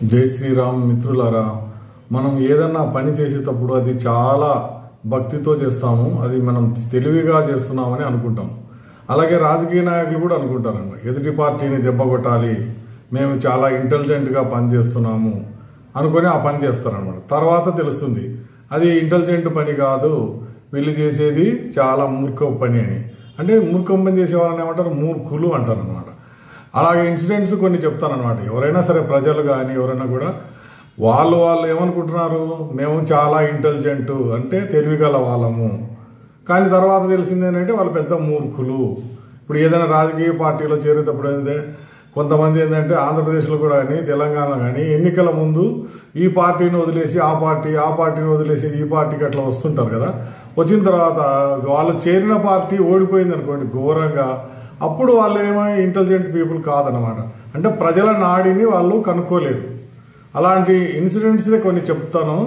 జై శ్రీరామ్ మిత్రులారా, మనం ఏదన్నా పని చేసేటప్పుడు అది చాలా భక్తితో చేస్తాము. అది మనం తెలివిగా చేస్తున్నామని అనుకుంటాం. అలాగే రాజకీయ నాయకులు కూడా అనుకుంటారన్నమాట, ఎదుటి పార్టీని దెబ్బ కొట్టాలి, మేము చాలా ఇంటెలిజెంట్గా పని చేస్తున్నాము అనుకుని ఆ పని చేస్తారనమాట. తర్వాత తెలుస్తుంది అది ఇంటెలిజెంట్ పని కాదు, వీళ్ళు చేసేది చాలా మూర్ఖ పని అని. అంటే మూర్ఖం పని చేసే వాళ్ళని ఏమంటారు, మూర్ఖులు అంటారు అనమాట. అలాగే ఇన్సిడెంట్స్ కొన్ని చెప్తానమాట. ఎవరైనా సరే, ప్రజలు కానీ ఎవరైనా కూడా వాళ్ళు ఏమనుకుంటున్నారు, మేము చాలా ఇంటెలిజెంట్ అంటే తెలివిగల వాళ్ళము, కానీ తర్వాత తెలిసింది ఏంటంటే వాళ్ళు పెద్ద మూర్ఖులు. ఇప్పుడు ఏదైనా రాజకీయ పార్టీలో చేరేటప్పుడు ఏంటంటే కొంతమంది ఏంటంటే ఆంధ్రప్రదేశ్లో కూడా కానీ తెలంగాణలో కానీ ఎన్నికల ముందు ఈ పార్టీని వదిలేసి ఆ పార్టీని వదిలేసి ఈ పార్టీకి అట్లా వస్తుంటారు కదా. వచ్చిన తర్వాత వాళ్ళు చేరిన పార్టీ ఓడిపోయింది అనుకోండి ఘోరంగా, అప్పుడు వాళ్ళు ఏమో ఇంటెలిజెంట్ పీపుల్ కాదనమాట. అంటే ప్రజల నాడిని వాళ్ళు కనుక్కోలేదు. అలాంటి ఇన్సిడెంట్స్ కొన్ని చెప్తాను.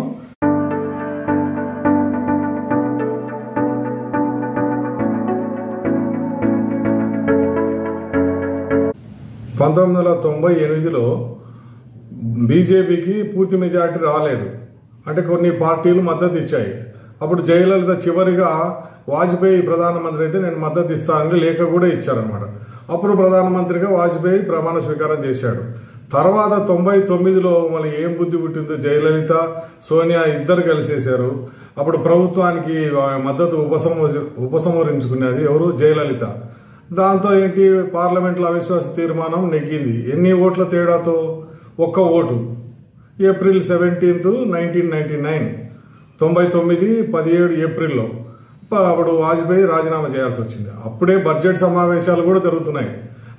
(1998) బీజేపీకి పూర్తి మెజారిటీ రాలేదు. అంటే కొన్ని పార్టీలు మద్దతు ఇచ్చాయి. అప్పుడు జయలలిత చివరిగా వాజ్పేయి ప్రధానమంత్రి అయితే నేను మద్దతు ఇస్తానని లేఖ కూడా ఇచ్చారనమాట. అప్పుడు ప్రధానమంత్రిగా వాజ్పేయి ప్రమాణ స్వీకారం చేశాడు. తర్వాత 99లో మళ్ళీ ఏం బుద్ధి పుట్టిందో జయలలిత సోనియా ఇద్దరు కలిసేశారు. అప్పుడు ప్రభుత్వానికి మద్దతు ఉపసంహరించుకునేది ఎవరు, జయలలిత. దాంతో ఏంటి, పార్లమెంట్లో అవిశ్వాస తీర్మానం నెగ్గింది. ఎన్ని ఓట్ల తేడాతో? 1 ఓటు. ఏప్రిల్ 17, 1999, 17 ఏప్రిల్లో అప్పుడు వాజ్పేయి రాజీనామా చేయాల్సి వచ్చింది. అప్పుడే బడ్జెట్ సమావేశాలు కూడా జరుగుతున్నాయి.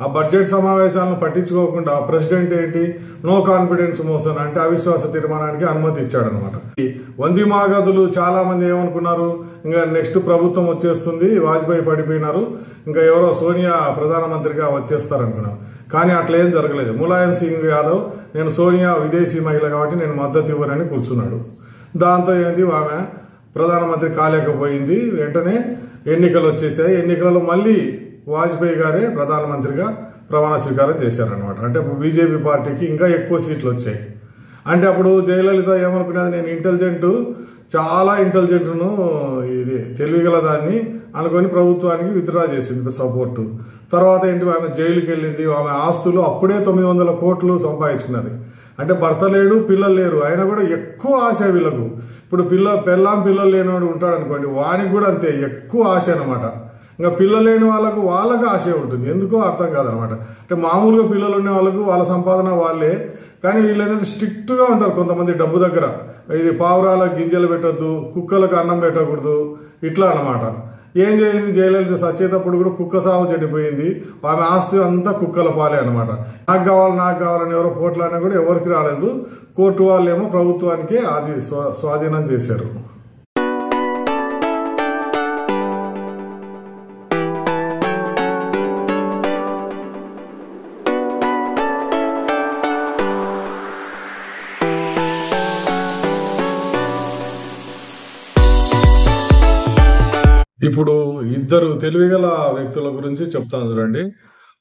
ఆ బడ్జెట్ సమావేశాలను పట్టించుకోకుండా ప్రెసిడెంట్ ఏంటి, నో కాన్ఫిడెన్స్ మోషన్ అంటే అవిశ్వాస తీర్మానానికి అనుమతి ఇచ్చాడనమాట. వందిమాగదులు చాలా మంది ఏమనుకున్నారు, ఇంకా నెక్స్ట్ ప్రభుత్వం వచ్చేస్తుంది, వాజ్పేయి పడిపోయినారు, ఇంకా ఎవరో సోనియా ప్రధానమంత్రిగా వచ్చేస్తారనుకున్నారు. కానీ అట్లా ఏం జరగలేదు. ములాయం సింగ్ యాదవ్ నేను సోనియా విదేశీ మహిళ కాబట్టి నేను మద్దతు ఇవ్వనని కూర్చున్నాడు. దాంతో ఏంటి, ఆమె ప్రధానమంత్రి కాలేకపోయింది. వెంటనే ఎన్నికలు వచ్చేసాయి. ఎన్నికలలో మళ్ళీ వాజ్పేయి గారే ప్రధానమంత్రిగా ప్రమాణ స్వీకారం చేశారనమాట. అంటే బీజేపీ పార్టీకి ఇంకా ఎక్కువ సీట్లు వచ్చాయి. అంటే అప్పుడు జయలలిత ఏమనుకునేది, నేను ఇంటెలిజెంట్, చాలా ఇంటెలిజెంట్ను, ఇది తెలివిగల దాన్ని అనుకొని ప్రభుత్వానికి విత్డ్రా చేసింది సపోర్టు. తర్వాత ఏంటి, ఆమె జైలుకి వెళ్ళింది. ఆమె ఆస్తులు అప్పుడే 900 కోట్లు సంపాదించుకున్నది. అంటే భర్త లేడు, పిల్లలు లేరు, అయినా కూడా ఎక్కువ ఆశ వీళ్ళకు. ఇప్పుడు పిల్లలు లేనివాడు ఉంటాడు అనుకోండి, వానికి కూడా అంతే ఎక్కువ ఆశ అనమాట. ఇంకా పిల్లలు లేని వాళ్ళకు ఆశ ఉంటుంది, ఎందుకో అర్థం కాదనమాట. అంటే మామూలుగా పిల్లలు ఉన్న వాళ్ళకు వాళ్ళ సంపాదన వాళ్ళే, కానీ వీళ్ళు ఏంటంటే స్ట్రిక్ట్గా ఉంటారు కొంతమంది డబ్బు దగ్గర. ఇది పావురాల గింజలు పెట్టద్దు, కుక్కలకు అన్నం పెట్టకూడదు, ఇట్లా అనమాట. ఏం చేసింది జయలలిత, సచ్చేటప్పుడు కూడా కుక్క సాగు చనిపోయింది. ఆమె ఆస్తి అంతా కుక్కల పాలే అనమాట. నాకు కావాలని ఎవరో పోట్లాడినా కూడా ఎవరికి రాలేదు. కోర్టు వాళ్ళేమో ప్రభుత్వానికి అది స్వాధీనం చేశారు. ఇప్పుడు ఇద్దరు తెలివిగల వ్యక్తుల గురించి చెప్తాను చూడండి.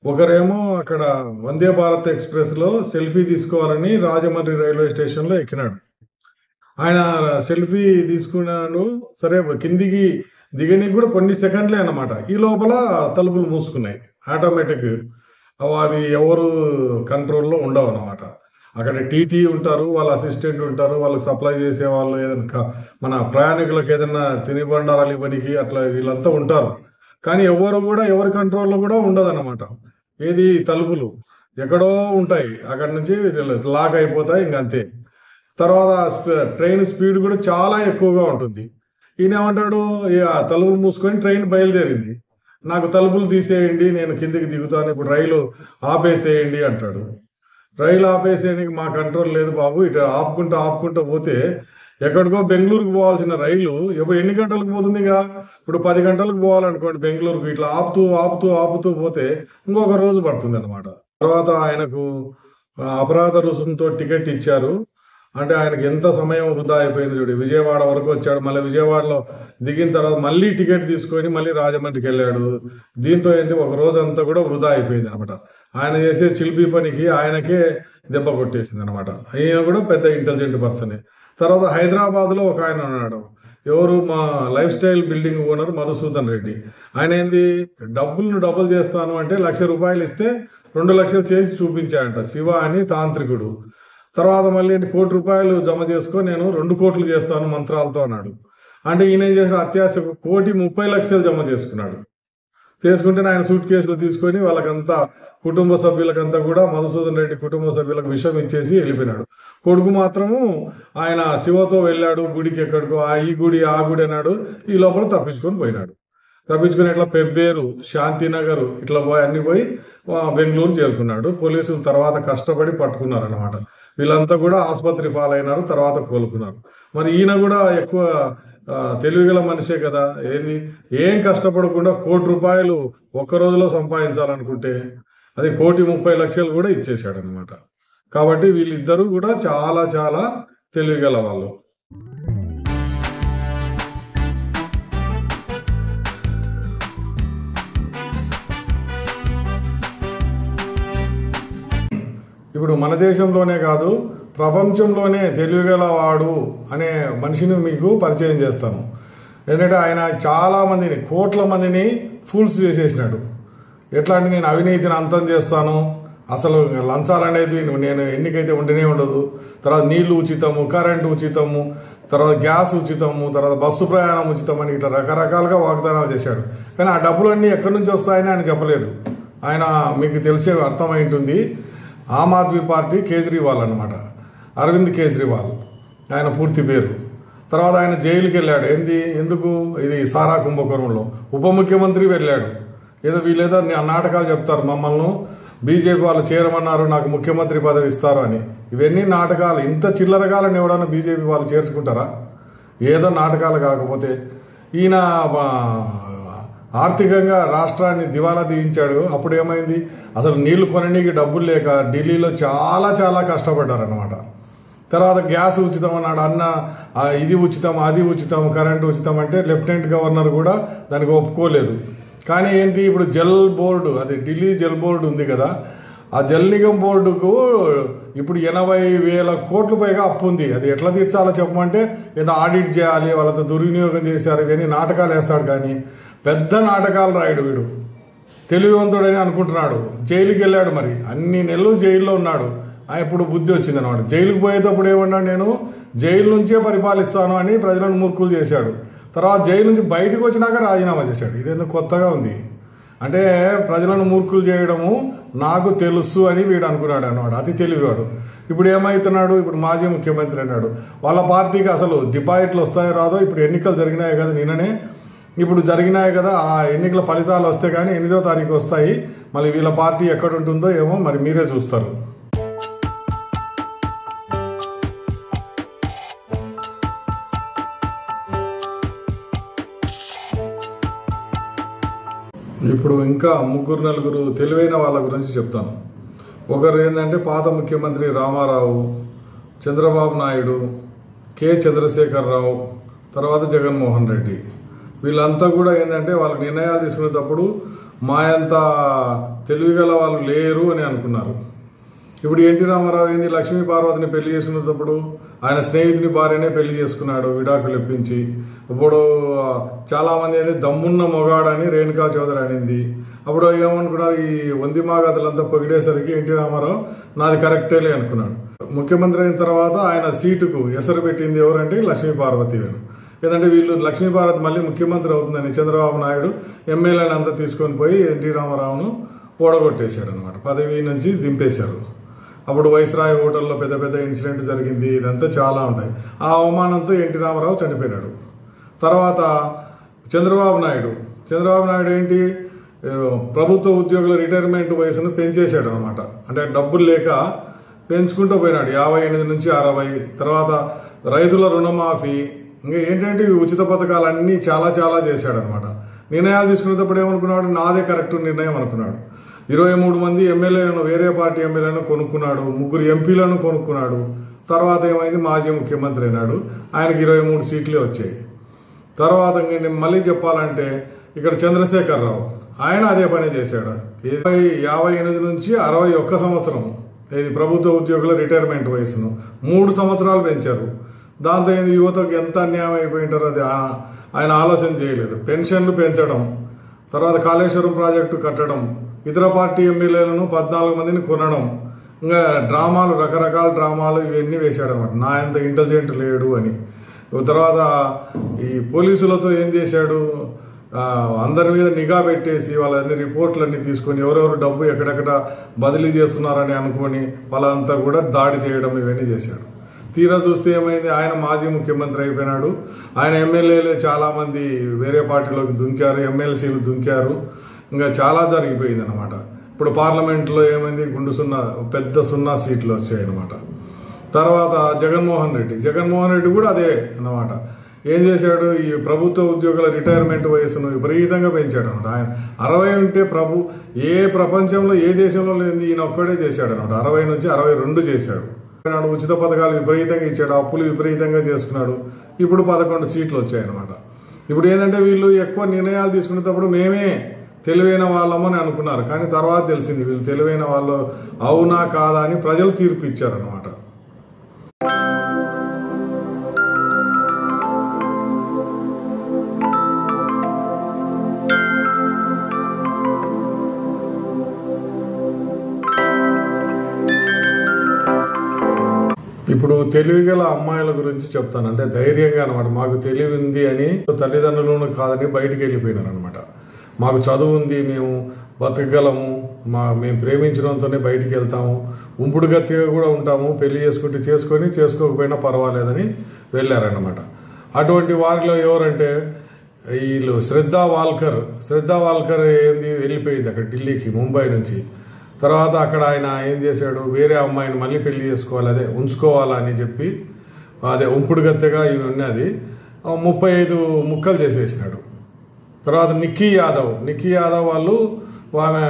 ఒకరేమో అక్కడ వందే భారత్ ఎక్స్ప్రెస్ లో సెల్ఫీ తీసుకోవాలని రాజమండ్రి రైల్వే స్టేషన్ లో ఎక్కినాడు. ఆయన సెల్ఫీ తీసుకున్నాడు. సరే, కిందికి దిగనికి కూడా కొన్ని సెకండ్లే అన్నమాట. ఈ లోపల తలుపులు మూసుకున్నాయి ఆటోమేటిక్. అవి ఎవరు కంట్రోల్లో ఉండవు అన్నమాట. అక్కడ టీటీ ఉంటారు, వాళ్ళ అసిస్టెంట్ ఉంటారు, వాళ్ళకి సప్లై చేసే వాళ్ళు, ఏదైనా మన ప్రయాణికులకు ఏదైనా తినుబండారాలు ఇవ్వడానికి అట్లా వీళ్ళంతా ఉంటారు. కానీ ఎవరి కంట్రోల్లో కూడా ఉండదన్నమాట. ఏది, తలుపులు ఎక్కడో ఉంటాయి, అక్కడ నుంచి లాక్ అయిపోతాయి, ఇంకంతే. తర్వాత ట్రైన్ స్పీడ్ కూడా చాలా ఎక్కువగా ఉంటుంది. ఈయన ఏమంటాడు, తలుపులు మూసుకొని ట్రైన్ బయలుదేరింది, నాకు తలుపులు తీసేయండి, నేను కిందికి దిగుతాను, ఇప్పుడు రైలు ఆపేసేయండి అంటాడు. రైలు ఆపేసేయడానికి మా కంట్రోల్ లేదు బాబు, ఇటు ఆపుకుంటూ పోతే ఎక్కడికో బెంగళూరుకు పోవాల్సిన రైలు ఎన్ని గంటలకు పోతుంది? ఇప్పుడు 10 గంటలకు పోవాలనుకోండి బెంగళూరుకు. ఇట్లా ఆపుతూ పోతే ఇంకొక రోజు పడుతుంది అనమాట. తర్వాత ఆయనకు అపరాధ రుసుముతో టికెట్ ఇచ్చారు. అంటే ఆయనకి ఎంత సమయం వృధా అయిపోయింది చూడు. విజయవాడ వరకు వచ్చాడు, మళ్ళీ విజయవాడలో దిగిన తర్వాత మళ్ళీ టికెట్ తీసుకొని మళ్ళీ రాజమండ్రికి వెళ్ళాడు. దీంతో ఏంటి, ఒక రోజు అంతా కూడా వృధా అయిపోయింది అనమాట. ఆయన చేసే చిలిపి పనికి ఆయనకే దెబ్బ కొట్టేసింది అనమాట. ఈయన కూడా పెద్ద ఇంటెలిజెంట్ పర్సనే. తర్వాత హైదరాబాద్లో ఒక ఆయన ఉన్నాడు, ఎవరు, మా life style building owner Madhusudan Reddy. ఆయన ఏంది, డబ్బులను డబుల్ చేస్తాను అంటే ₹1,00,000 ఇస్తే 2 లక్షలు చేసి చూపించాడంట శివ అని తాంత్రికుడు. తర్వాత మళ్ళీ ₹1,00,00,000 జమ చేసుకో, నేను 2 కోట్లు చేస్తాను మంత్రాలతో అన్నాడు. అంటే ఈయన ఏం చేసిన, అత్యాశకు 1,30,00,000 జమ చేసుకున్నాడు. చేసుకుంటే ఆయన సూట్ కేసులు తీసుకొని వాళ్ళకంతా కుటుంబ సభ్యులకంతా కూడా మధుసూదన్ రెడ్డి కుటుంబ సభ్యులకు విషం ఇచ్చేసి వెళ్ళిపోయినాడు. కొడుకు మాత్రము ఆయన శివతో వెళ్ళాడు గుడికి, ఎక్కడికో, ఈ గుడి ఆ గుడి అన్నాడు. ఈ లోపల తప్పించుకొని పోయినాడు. తప్పించుకొని ఇట్లా పెబ్బేరు, శాంతినగర్ ఇట్లా పోయి అన్ని పోయి బెంగళూరు చేరుకున్నాడు. పోలీసులు తర్వాత కష్టపడి పట్టుకున్నారన్నమాట. వీళ్ళంతా కూడా ఆసుపత్రి పాలైనారు, తర్వాత కోలుకున్నారు. మరి ఈయన కూడా ఎక్కువ తెలివిగల మనిషే కదా, ఏంది, ఏం కష్టపడకుండా ₹1,00,00,000 ఒక్క రోజులో సంపాదించాలనుకుంటే అది ₹1,30,00,000 కూడా ఇచ్చేశాడు అనమాట. కాబట్టి వీళ్ళిద్దరూ కూడా చాలా చాలా తెలివిగల వాళ్ళు. ఇప్పుడు మన దేశంలోనే కాదు, ప్రపంచంలోనే తెలివిగలవాడు అనే మనిషిని మీకు పరిచయం చేస్తాను. ఎందుకంటే ఆయన చాలా మందిని, కోట్ల మందిని ఫూల్స్ చేసేసినాడు. ఎట్లా అంటే, నేను అవినీతిని అంతం చేస్తాను, అసలు లంచాలనేది నేను ఎన్నికైతే ఉండనే ఉండదు, తర్వాత నీళ్లు ఉచితము, కరెంటు ఉచితము, తర్వాత గ్యాస్ ఉచితము, తర్వాత బస్సు ప్రయాణం ఉచితం అని ఇట్లా రకరకాలుగా వాగ్దానాలు చేశాడు. కానీ ఆ డబ్బులన్నీ ఎక్కడి నుంచి వస్తాయని ఆయన చెప్పలేదు. ఆయన మీకు తెలిసే అర్థమై ఉంటుంది, ఆమ్ ఆద్మీ పార్టీ కేజ్రీవాల్ అనమాట, అరవింద్ కేజ్రీవాల్ ఆయన పూర్తి పేరు. తర్వాత ఆయన జైలుకి వెళ్ళాడు. ఎందుకు, ఇది సారా కుంభకోణంలో. ఉప ముఖ్యమంత్రి వెళ్ళాడు. ఏదో వీళ్ళేదో నాటకాలు చెప్తారు, మమ్మల్ని బీజేపీ వాళ్ళు చేరమన్నారు, నాకు ముఖ్యమంత్రి పదవి ఇస్తారు అని. ఇవన్నీ నాటకాలు. ఇంత చిల్లరగాలని ఎవడన్నా బీజేపీ వాళ్ళు చేర్చుకుంటారా? ఏదో నాటకాలు. కాకపోతే ఈయన ఆర్థికంగా రాష్ట్రాన్ని దివాలా తీయించాడు. అప్పుడు ఏమైంది, అసలు నీళ్లు కొననీకి డబ్బులు లేక ఢిల్లీలో చాలా చాలా కష్టపడ్డారనమాట. తర్వాత గ్యాస్ ఉచితం అన్నాడు, ఇది ఉచితం, అది ఉచితం, కరెంటు ఉచితం అంటే లెఫ్టినెంట్ గవర్నర్ కూడా దానికి ఒప్పుకోలేదు. కానీ ఏంటి, ఇప్పుడు జల్ బోర్డు, అది ఢిల్లీ జల్ బోర్డు ఉంది కదా, ఆ జల్ నిగమ్ బోర్డుకు ఇప్పుడు 80,000 కోట్ల పైగా అప్పు ఉంది. అది ఎట్లా తీర్చాలో చెప్పమంటే ఏదో ఆడిట్ చేయాలి, వాళ్ళతో దుర్వినియోగం చేశారు, ఇవన్నీ నాటకాలు వేస్తాడు. కానీ పెద్ద నాటకాలు రాయడు వీడు. తెలివివంతుడని అనుకుంటున్నాడు. జైలుకి వెళ్ళాడు, మరి అన్ని నెలలు జైల్లో ఉన్నాడు. ఇప్పుడు బుద్ధి వచ్చింది అనమాట. జైలుకు పోయేటప్పుడు ఏమన్నాడు, నేను జైలు నుంచే పరిపాలిస్తాను అని ప్రజలను మూర్ఖులు చేశాడు. తర్వాత జైలు నుంచి బయటకు వచ్చినాక రాజీనామా చేశాడు. ఇదేందుకు కొత్తగా ఉంది అంటే, ప్రజలను మూర్ఖులు చేయడము నాకు తెలుసు అని వీడు అనుకున్నాడు అన్నమాట. అతి తెలివివాడు. ఇప్పుడు ఏమవుతున్నాడు, ఇప్పుడు మాజీ ముఖ్యమంత్రి అన్నాడు. వాళ్ళ పార్టీకి అసలు డిపాజిట్లు వస్తాయో రాదో, ఇప్పుడు ఎన్నికలు జరిగినాయి కదా నిన్ననే, ఇప్పుడు జరిగినాయి కదా, ఆ ఎన్నికల ఫలితాలు వస్తే కానీ 8వ తారీఖు వస్తాయి. మళ్ళీ వీళ్ళ పార్టీ ఎక్కడ ఉంటుందో ఏమో మరి మీరే చూస్తారు. ఇప్పుడు ఇంకా 3-4 తెలివైన వాళ్ళ గురించి చెప్తాను. ఒకరు ఏంటంటే, పాత ముఖ్యమంత్రి రామారావు, చంద్రబాబు నాయుడు, కె చంద్రశేఖరరావు, తర్వాత జగన్మోహన్ రెడ్డి. వీళ్ళంతా కూడా ఏంటంటే, వాళ్ళ నిర్ణయాలు తీసుకునేటప్పుడు మా అంత తెలివిగల వాళ్ళు లేరు అని అనుకున్నారు. ఇప్పుడు ఎన్టీ రామారావు ఏంది, లక్ష్మీ పార్వతిని పెళ్లి చేసుకునేటప్పుడు ఆయన స్నేహితుని భార్యనే పెళ్లి చేసుకున్నాడు విడాకులు ఇప్పించి. ఇప్పుడు చాలా మంది ఏంది, దమ్మున్న మొగాడని రేణుకా చౌదరి అనింది. అప్పుడు ఏమనుకున్నారు, ఈ వందిమాగతులంతా పొగిడేసరికి ఎన్టీ రామారావు నాది కరెక్టేలే అనుకున్నాడు. ముఖ్యమంత్రి అయిన తర్వాత ఆయన సీటుకు ఎసరు పెట్టింది ఎవరంటే లక్ష్మీ పార్వతి. ఏంటంటే వీళ్ళు లక్ష్మీ పార్వతి మళ్ళీ ముఖ్యమంత్రి అవుతుందని చంద్రబాబు నాయుడు ఎమ్మెల్యేని అంతా తీసుకొని పోయి ఎన్టీ రామారావును ఓడగొట్టేశాడు అనమాట. పదవి నుంచి దింపేశారు. అప్పుడు వైస్రాయ్ హోటల్లో పెద్ద పెద్ద ఇన్సిడెంట్ జరిగింది. ఇదంతా చాలా ఉంటాయి. ఆ అవమానంతో ఎన్టీ రామారావు చనిపోయినాడు. తర్వాత చంద్రబాబు నాయుడు ఏంటి, ప్రభుత్వ ఉద్యోగుల రిటైర్మెంట్ వయసును పెంచేశాడు అనమాట. అంటే డబ్బులు లేక పెంచుకుంటూ పోయినాడు 58 నుంచి 60. తర్వాత రైతుల రుణమాఫీ, ఇంకా ఏంటంటే ఉచిత పథకాలన్నీ చాలా చాలా చేశాడు అనమాట. నిర్ణయాలు తీసుకునేటప్పుడు ఏమనుకున్నాడు, నాదే కరెక్ట్ నిర్ణయం అనుకున్నాడు. 23 మంది ఎమ్మెల్యేలను, వేరే పార్టీ ఎమ్మెల్యేలను కొనుక్కున్నాడు, 3 ఎంపీలను కొనుక్కున్నాడు. తర్వాత ఏమైంది, మాజీ ముఖ్యమంత్రి అయినాడు. ఆయనకి 23 సీట్లే వచ్చాయి. తర్వాత నేను మళ్ళీ చెప్పాలంటే, ఇక్కడ చంద్రశేఖరరావు ఆయన అదే పని చేశాడు. 58 నుంచి 61 సంవత్సరం ఇది ప్రభుత్వ ఉద్యోగుల రిటైర్మెంట్ వయసును 3 సంవత్సరాలు పెంచారు. దాంతో యువతకు ఎంత అన్యాయం అయిపోయింటారో అది ఆయన ఆలోచన చేయలేదు. పెన్షన్లు పెంచడం, తర్వాత కాళేశ్వరం ప్రాజెక్టు కట్టడం, ఇతర పార్టీ ఎమ్మెల్యేలను 14 మందిని కొనడం, ఇంకా డ్రామాలు, రకరకాల డ్రామాలు ఇవన్నీ వేశాడనమాట. నా ఎంత ఇంటెలిజెంట్ లేడు అని. తర్వాత ఈ పోలీసులతో ఏం చేశాడు, అందరి మీద నిఘా పెట్టేసి వాళ్ళన్ని రిపోర్ట్లన్నీ తీసుకొని ఎవరెవరు డబ్బు ఎక్కడెక్కడ బదిలీ చేస్తున్నారని అనుకొని వాళ్ళంతా కూడా దాడి చేయడం ఇవన్నీ చేశాడు. తీరా చూస్తే ఏమైంది, ఆయన మాజీ ముఖ్యమంత్రి అయిపోయినాడు. ఆయన ఎమ్మెల్యేలే చాలా మంది వేరే పార్టీలోకి దుంకారు, ఎమ్మెల్సీలు దుంకారు, ఇంకా చాలా జరిగిపోయింది అనమాట. ఇప్పుడు పార్లమెంట్లో ఏమైంది, పెద్ద సున్నా సీట్లు వచ్చాయన్నమాట. తర్వాత జగన్మోహన్ రెడ్డి కూడా అదే అన్నమాట. ఏం చేశాడు, ఈ ప్రభుత్వ ఉద్యోగుల రిటైర్మెంట్ వయసును విపరీతంగా పెంచాడు అనమాట. ఆయన 60 ఉంటే ప్రపంచంలో ఏ దేశంలో లేని ఈయన ఒక్కడే చేశాడు అనమాట. 60 నుంచి 62 చేశాడు. ఉచిత పథకాలు విపరీతంగా ఇచ్చాడు, అప్పులు విపరీతంగా చేసుకున్నాడు. ఇప్పుడు 11 సీట్లు వచ్చాయన్నమాట. ఇప్పుడు ఏంటంటే వీళ్ళు ఎక్కువ నిర్ణయాలు తీసుకునేటప్పుడు మేమే తెలివైన వాళ్ళమని అనుకున్నారు, కానీ తర్వాత తెలిసింది వీళ్ళు తెలివైన వాళ్ళు అవునా కాదా అని ప్రజలు తీర్పు ఇచ్చారనమాట. ఇప్పుడు తెలివిగల అమ్మాయిల గురించి చెప్తాను. అంటే ధైర్యంగా అనమాట, మాకు తెలివి ఉంది అని తల్లిదండ్రులను కాదని బయటికి వెళ్ళిపోయినారు అనమాట. మాకు చదువు ఉంది, మేము బతకగలము, మేము ప్రేమించడంతోనే బయటికి వెళ్తాము, ఉంపుడు గట్టిగా కూడా ఉంటాము, పెళ్లి చేసుకుంటే చేసుకొని చేసుకోకపోయినా పర్వాలేదని వెళ్ళారనమాట. అటువంటి వారిలో ఎవరంటే వీళ్ళు శ్రద్ధా వాల్కర్ ఏంది వెళ్ళిపోయింది అక్కడ ఢిల్లీకి, ముంబై నుంచి. తర్వాత అక్కడ ఆయన ఏం చేశాడు, వేరే అమ్మాయిని మళ్ళీ పెళ్లి చేసుకోవాలి, అదే ఉంచుకోవాలని చెప్పి అదే ఉంపుడు గత్తెగా ఇవన్నీ అది 35 ముక్కలు చేసేసినాడు. తర్వాత నిక్కీ యాదవ్ వాళ్ళు ఆమె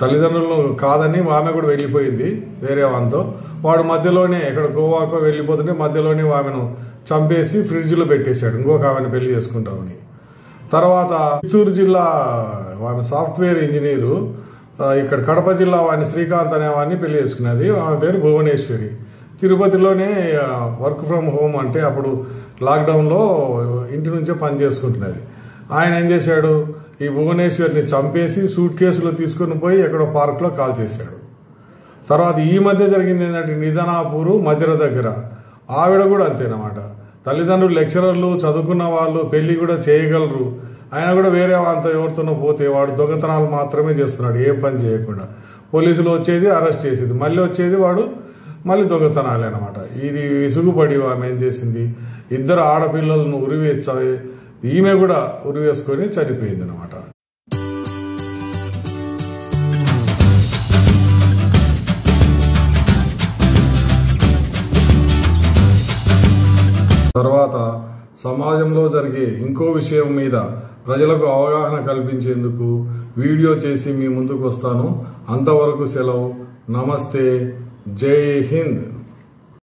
తల్లిదండ్రులు కాదని ఆమె కూడా వెళ్ళిపోయింది వేరే వాళ్ళతో. వాడు మధ్యలోనే ఎక్కడ గోవాకో వెళ్ళిపోతుంటే మధ్యలోనే ఆమెను చంపేసి ఫ్రిడ్జ్లో పెట్టేశాడు, ఇంకొక ఆమెను పెళ్లి చేసుకుంటామని. తర్వాత చిత్తూరు జిల్లా ఆమె సాఫ్ట్వేర్ ఇంజనీరు, ఇక్కడ కడప జిల్లా వాడిని శ్రీకాంత్ అనే వాడిని పెళ్లి చేసుకున్నది, ఆమె పేరు భువనేశ్వరి. తిరుపతిలోనే వర్క్ ఫ్రమ్ హోమ్ అంటే అప్పుడు లాక్డౌన్లో ఇంటి నుంచే పని చేసుకుంటున్నది. ఆయన ఏం చేశాడు, ఈ భువనేశ్వరిని చంపేసి సూట్ కేసులో తీసుకుని పోయి ఎక్కడో పార్క్లో కాల్ చేశాడు. తర్వాత ఈ మధ్య జరిగింది ఏంటంటే నిధనాపూరు మధిర దగ్గర ఆవిడ కూడా అంతేనమాట. తల్లిదండ్రులు లెక్చరర్లు, చదువుకున్న వాళ్ళు, పెళ్లి కూడా చేయగలరు, ఆయన కూడా వేరే వాళ్ళతో ఎవరితోనో పోతే వాడు దొంగతనాలు మాత్రమే చేస్తున్నాడు, ఏం పని చేయకుండా. పోలీసులు వచ్చేది అరెస్ట్ చేసేది, మళ్ళీ వచ్చేది వాడు మళ్ళీ దొంగతనాలే అనమాట. ఇది విసుగుపడి ఆమె ఏం చేసింది, 2 ఆడపిల్లలను ఉరివేసి ఈమె కూడా ఉరివేసుకొని చనిపోయింది అనమాట. తర్వాత సమాజంలో జరిగే ఇంకో విషయం మీద ప్రజలకు అవగాహన కల్పించేందుకు వీడియో చేసి మీ ముందుకు వస్తాను. అంతవరకు సెలవు. నమస్తే. జై హింద్.